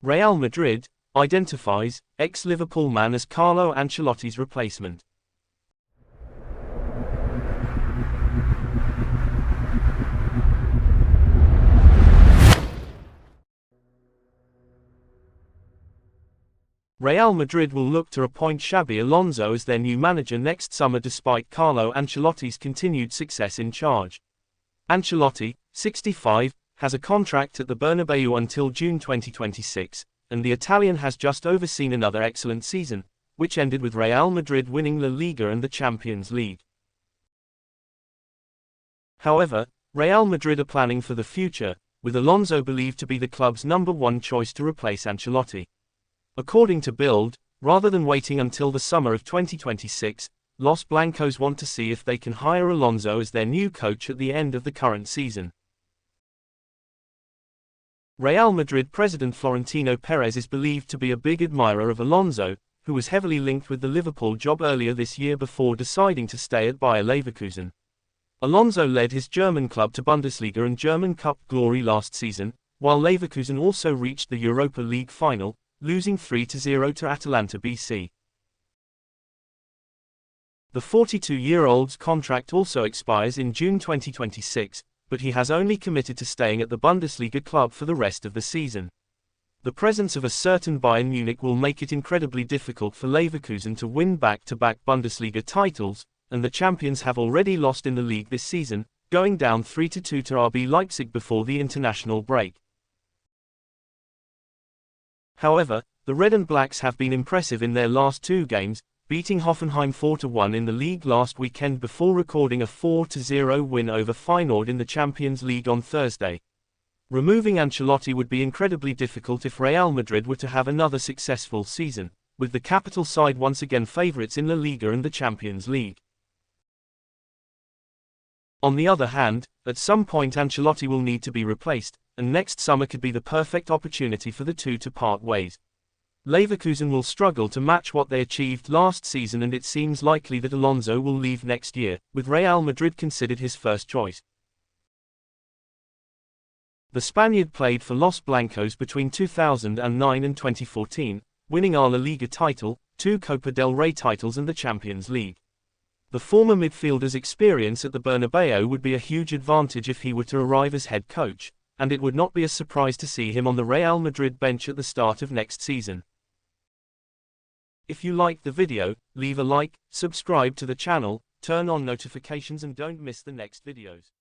Real Madrid identifies ex-Liverpool man as Carlo Ancelotti's replacement. Real Madrid will look to appoint Xabi Alonso as their new manager next summer despite Carlo Ancelotti's continued success in charge. Ancelotti, 65, has a contract at the Bernabeu until June 2026, and the Italian has just overseen another excellent season, which ended with Real Madrid winning La Liga and the Champions League. However, Real Madrid are planning for the future, with Alonso believed to be the club's #1 choice to replace Ancelotti. According to Bild, rather than waiting until the summer of 2026, Los Blancos want to see if they can hire Alonso as their new coach at the end of the current season. Real Madrid president Florentino Perez is believed to be a big admirer of Alonso, who was heavily linked with the Liverpool job earlier this year before deciding to stay at Bayer Leverkusen. Alonso led his German club to Bundesliga and German Cup glory last season, while Leverkusen also reached the Europa League final, losing 3-0 to Atalanta BC. The 42-year-old's contract also expires in June 2026, but he has only committed to staying at the Bundesliga club for the rest of the season. The presence of a certain Bayern Munich will make it incredibly difficult for Leverkusen to win back-to-back Bundesliga titles, and the champions have already lost in the league this season, going down 3-2 to RB Leipzig before the international break. However, the Red and Blacks have been impressive in their last two games, beating Hoffenheim 4-1 in the league last weekend before recording a 4-0 win over Feyenoord in the Champions League on Thursday. Removing Ancelotti would be incredibly difficult if Real Madrid were to have another successful season, with the capital side once again favourites in La Liga and the Champions League. On the other hand, at some point Ancelotti will need to be replaced, and next summer could be the perfect opportunity for the two to part ways. Leverkusen will struggle to match what they achieved last season, and it seems likely that Alonso will leave next year, with Real Madrid considered his first choice. The Spaniard played for Los Blancos between 2009 and 2014, winning our La Liga title, 2 Copa del Rey titles and the Champions League. The former midfielder's experience at the Bernabeu would be a huge advantage if he were to arrive as head coach, and it would not be a surprise to see him on the Real Madrid bench at the start of next season. If you liked the video, leave a like, subscribe to the channel, turn on notifications and don't miss the next videos.